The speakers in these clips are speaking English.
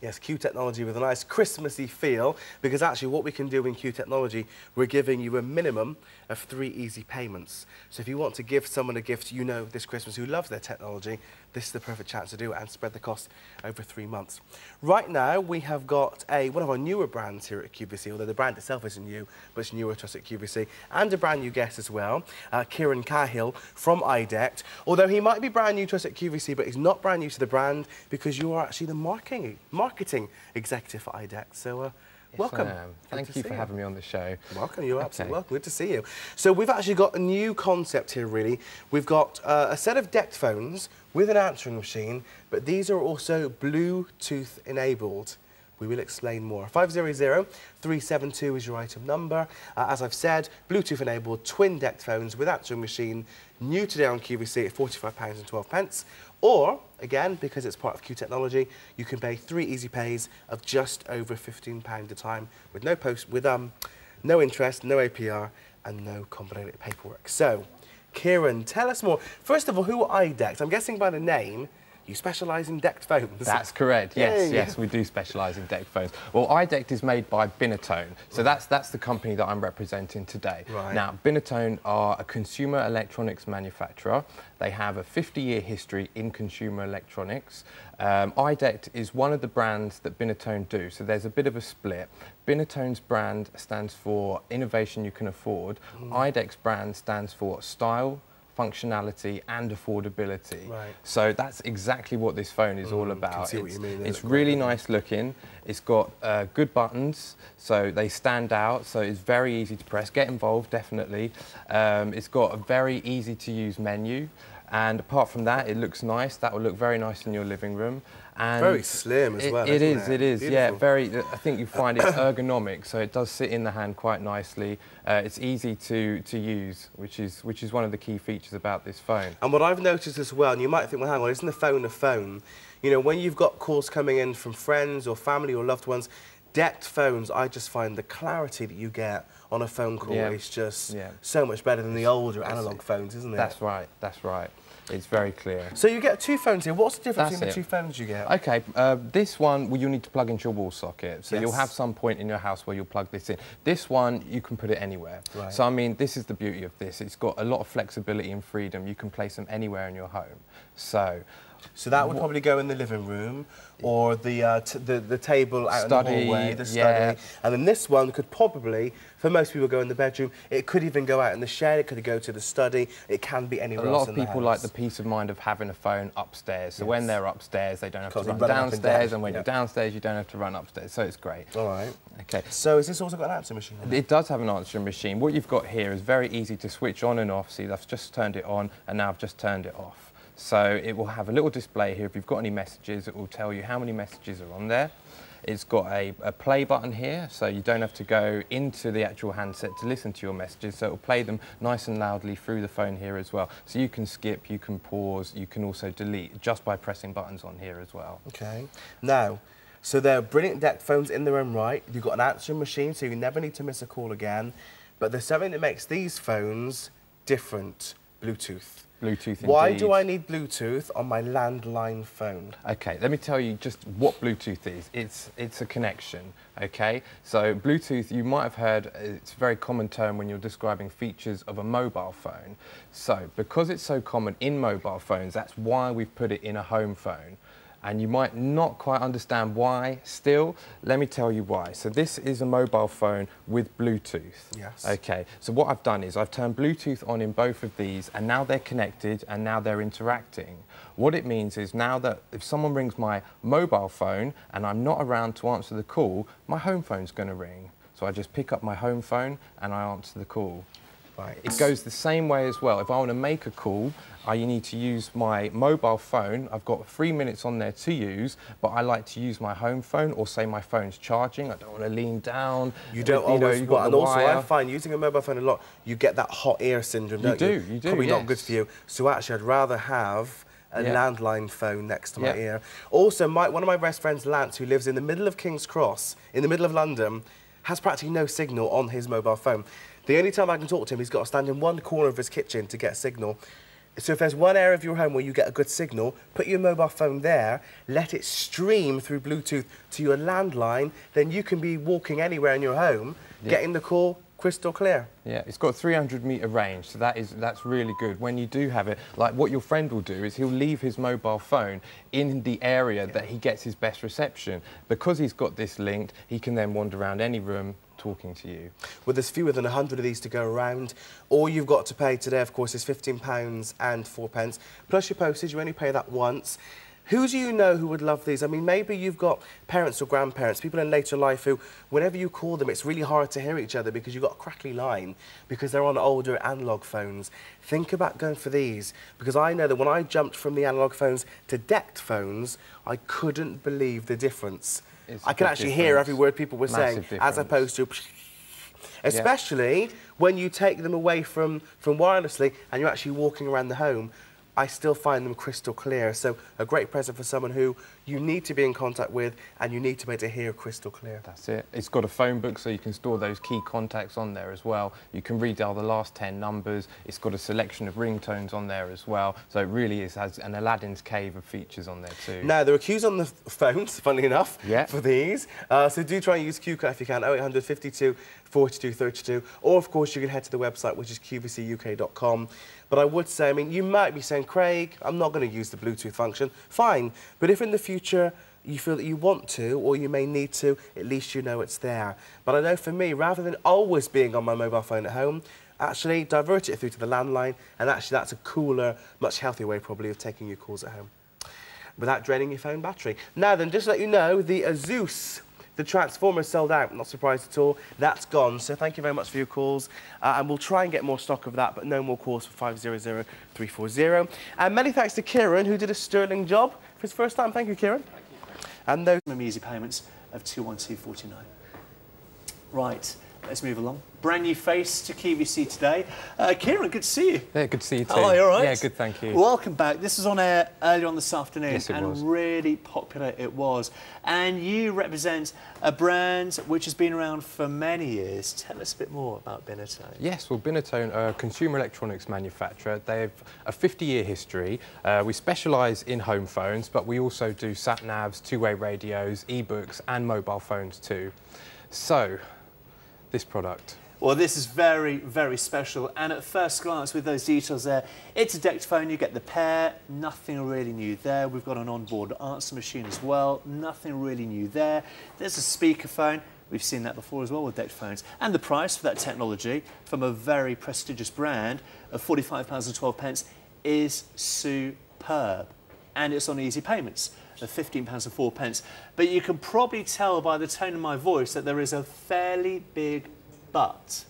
Yes, Q Technology with a nice Christmassy feel, because actually what we can do in Q Technology, we're giving you a minimum of 3 easy payments. So if you want to give someone a gift you know this Christmas who loves their technology, this is the perfect chance to do it and spread the cost over 3 months. Right now we have got one of our newer brands here at QVC, although the brand itself isn't new, but it's newer to us at QVC, and a brand new guest as well, Kieran Cahill from iDECT. Although he might be brand new to us at QVC, but he's not brand new to the brand because you are actually the marketing executive for iDECT. So welcome. Thank you for having me on the show. Welcome, you're absolutely welcome. Good to see you. So we've actually got a new concept here, really. We've got a set of DECT phones with an answering machine, but these are also Bluetooth enabled. We will explain more. 500-372 is your item number. As I've said, Bluetooth enabled twin DECT phones with answering machine, new today on QVC at £45.12. Or, again, because it's part of Q Technology, you can pay 3 easy pays of just over £15 a time with no interest, no APR, and no complicated paperwork. So, Kieran, tell us more. First of all, who are iDECT? I'm guessing by the name, you specialise in DECT phones. That's correct, yes, yes, we do specialise in DECT phones. Well, iDECT is made by Binatone, so that's the company that I'm representing today. Right. Now, Binatone are a consumer electronics manufacturer. They have a 50-year history in consumer electronics. iDECT is one of the brands that Binatone do, so there's a bit of a split. Binatone's brand stands for innovation you can afford. iDECT's brand stands for style, functionality and affordability. Right. So that's exactly what this phone is all about. Can see what you mean. It's really nice looking. It's got good buttons, so they stand out, so it's very easy to press. Get involved, definitely. It's got a very easy to use menu. And apart from that, it looks nice. That will look very nice in your living room. And very slim as well. It is, Beautiful. yeah. Very. I think you find it ergonomic, so it does sit in the hand quite nicely. It's easy to use, which is one of the key features about this phone. And what I've noticed as well, and you might think, well, hang on, isn't the phone a phone? You know, when you've got calls coming in from friends or family or loved ones, DECT phones, I just find the clarity that you get on a phone call is just so much better than the older analogue phones, isn't it? That's right, that's right. It's very clear. So you get 2 phones here. What's the difference between the 2 phones you get? Okay, this one, well, you'll need to plug into your wall socket. So you'll have some point in your house where you'll plug this in. This one, you can put it anywhere. Right. So, I mean, this is the beauty of this. It's got a lot of flexibility and freedom. You can place them anywhere in your home. So that would probably go in the living room or the table out in the hallway, the study. And then this one could probably, for most people, go in the bedroom. It could even go out in the shed. It could go to the study. It can be anywhere else in the house. A lot of people like the peace of mind of having a phone upstairs. So when they're upstairs, they don't have to run downstairs. And when you're downstairs, you don't have to run upstairs. So it's great. All right. Okay. So has this also got an answering machine? It does have an answering machine. What you've got here is very easy to switch on and off. See, I've just turned it on and now I've just turned it off. So it will have a little display here. If you've got any messages, it will tell you how many messages are on there. It's got a play button here, so you don't have to go into the actual handset to listen to your messages. So it will play them nice and loudly through the phone here as well. So you can skip, you can pause, you can also delete just by pressing buttons on here as well. Okay. Now, so they're brilliant DECT phones in their own right. You've got an answering machine, so you never need to miss a call again. But there's something that makes these phones different: Bluetooth. Bluetooth, indeed. Why do I need Bluetooth on my landline phone? Okay, let me tell you just what Bluetooth is. It's a connection, okay? So Bluetooth, you might have heard, it's a very common term when you're describing features of a mobile phone. So because it's so common in mobile phones, that's why we've put it in a home phone. And you might not quite understand why still. Let me tell you why. So this is a mobile phone with Bluetooth. Yes. Okay, so what I've done is I've turned Bluetooth on in both of these and now they're connected and now they're interacting. What it means is now that if someone rings my mobile phone and I'm not around to answer the call, my home phone's gonna ring. So I just pick up my home phone and I answer the call. Right. It goes the same way as well. If I want to make a call, I need to use my mobile phone. I've got 3 minutes on there to use, but I like to use my home phone or say my phone's charging. I don't want to lean down. You don't always, and also I find using a mobile phone a lot, you get that hot ear syndrome, don't you? You do, Probably not good for you. So actually, I'd rather have a landline phone next to my ear. Also, one of my best friends, Lance, who lives in the middle of King's Cross, in the middle of London, has practically no signal on his mobile phone. The only time I can talk to him, he's got to stand in one corner of his kitchen to get a signal. So if there's one area of your home where you get a good signal, put your mobile phone there, let it stream through Bluetooth to your landline, then you can be walking anywhere in your home, getting the call crystal clear. Yeah, it's got 300-metre range, so that's really good. When you do have it, like what your friend will do is he'll leave his mobile phone in the area that he gets his best reception. Because he's got this linked, he can then wander around any room talking to you. Well, there's fewer than 100 of these to go around. All you've got to pay today, of course, is £15 and 4p, plus your postage. You only pay that once. Who do you know who would love these? I mean, maybe you've got parents or grandparents, people in later life who, whenever you call them, it's really hard to hear each other because you've got a crackly line, because they're on older analogue phones. Think about going for these, because I know that when I jumped from the analogue phones to DECT phones, I couldn't believe the difference. I can actually hear every word people were saying, as opposed to... Especially when you take them away from wirelessly and you're actually walking around the home. I still find them crystal clear. So a great present for someone who you need to be in contact with and you need to be able to hear crystal clear. That's it. It's got a phone book, so you can store those key contacts on there as well. You can redial the last 10 numbers. It's got a selection of ringtones on there as well. So it really has an Aladdin's cave of features on there too. Now, there are queues on the phones, funnily enough, for these. So do try and use QCut if you can, 0800 52 42 32. Or, of course, you can head to the website, which is qvcuk.com. But I would say, I mean, you might be saying, Craig, I'm not going to use the Bluetooth function. Fine. But if in the future you feel that you want to, or you may need to, at least you know it's there. But I know for me, rather than always being on my mobile phone at home, actually divert it through to the landline, and actually that's a cooler, much healthier way probably of taking your calls at home without draining your phone battery. Now then, just to let you know, the Zeus, the Transformer, sold out. Not surprised at all. That's gone. So thank you very much for your calls. And we'll try and get more stock of that, but no more calls for 500-340. And many thanks to Kieran, who did a sterling job for his first time. Thank you, Kieran. Thank you. And those easy payments of 212.49. Right. Let's move along. Brand new face to QVC today. Kieran, good to see you. Yeah, good to see you too. Oh, you all right? Yeah, good, thank you. Welcome back. This was on air earlier on this afternoon, yes, it was. Really popular it was. And you represent a brand which has been around for many years. Tell us a bit more about Binatone. Yes, well, Binatone are a consumer electronics manufacturer. They have a 50-year history. We specialise in home phones, but we also do sat-navs, two-way radios, e-books and mobile phones too. So, this product. Well, this is very, very special, and at first glance with those details there, it's a DECT phone. You get the pair, nothing really new there. We've got an onboard answer machine as well, nothing really new there. There's a speakerphone. We've seen that before as well with DECT phones. And the price for that technology from a very prestigious brand of £45.12 is superb. And it's on easy payments of £15.04. But you can probably tell by the tone of my voice that there is a fairly big but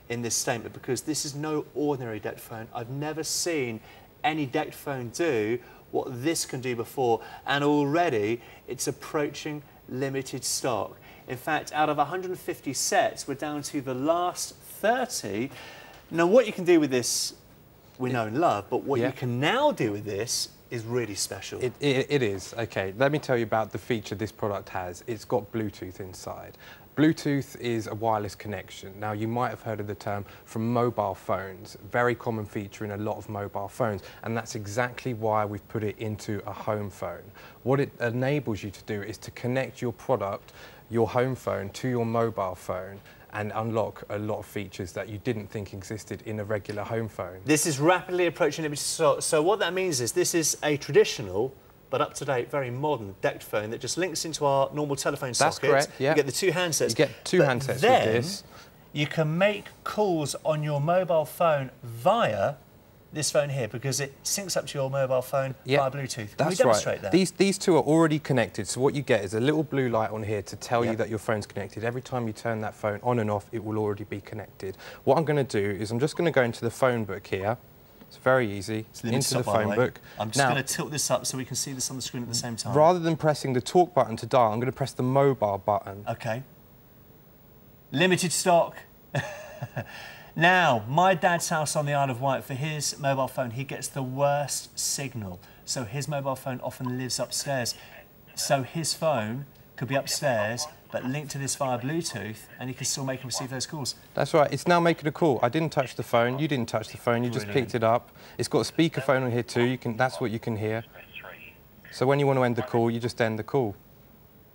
in this statement, because this is no ordinary DECT phone. I've never seen any DECT phone do what this can do before, and already it's approaching limited stock. In fact, out of 150 sets, we're down to the last 30. Now, what you can do with this, we know and love, but what you can now do with this is really special. It is. OK, let me tell you about the feature this product has. It's got Bluetooth inside. Bluetooth is a wireless connection. Now, you might have heard of the term from mobile phones, very common feature in a lot of mobile phones, and that's exactly why we've put it into a home phone. What it enables you to do is to connect your product, your home phone, to your mobile phone, and unlock a lot of features that you didn't think existed in a regular home phone. This is rapidly approaching limited stock. So what that means is this is a traditional but up-to-date, very modern DECT phone that just links into our normal telephone socket. That's correct, yeah. You get the two handsets. You get two handsets with this. You can make calls on your mobile phone via this phone here, because it syncs up to your mobile phone via Bluetooth. Can we demonstrate that? These two are already connected, so what you get is a little blue light on here to tell you that your phone's connected. Every time you turn that phone on and off, it will already be connected. What I'm going to do is I'm just going to go into the phone book here. It's very easy. Into the phone book. I'm just going to tilt this up so we can see this on the screen at the same time. Rather than pressing the talk button to dial, I'm going to press the mobile button. OK. Limited stock. Now, my dad's house on the Isle of Wight, for his mobile phone, he gets the worst signal. So his mobile phone often lives upstairs. So his phone could be upstairs but linked to this via Bluetooth, and you can still make and receive those calls. That's right, it's now making a call. I didn't touch the phone, you didn't touch the phone, you just picked it up. It's got a speakerphone on here too, that's what you can hear. So when you want to end the call, you just end the call.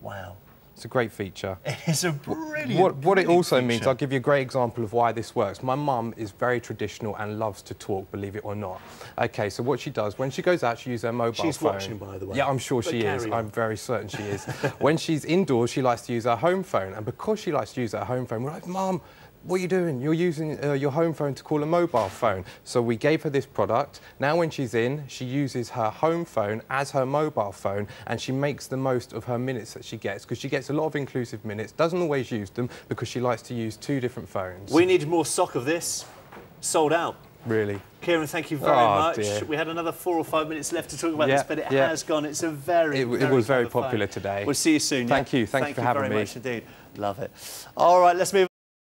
Wow. It's a great feature. It's a brilliant What it also feature. means, I'll give you a great example of why this works. My mum is very traditional and loves to talk, believe it or not. Okay, so what she does, when she goes out, she uses her mobile phone. She's watching, by the way. Yeah, I'm sure she is. I'm very certain she is. When she's indoors, she likes to use her home phone. And because she likes to use her home phone, we're like, Mum, what are you doing? You're using your home phone to call a mobile phone. So we gave her this product. Now when she's in, she uses her home phone as her mobile phone, and she makes the most of her minutes that she gets, because she gets a lot of inclusive minutes, doesn't always use them because she likes to use 2 different phones. We needed more stock of this. Sold out. Really? Kieran, thank you very much. Dear. We had another 4 or 5 minutes left to talk about this, but it has gone. It's a very, It was very popular today. We'll see you soon. Thank you. Thank you for having me. Thank you very much indeed. Love it. All right, let's move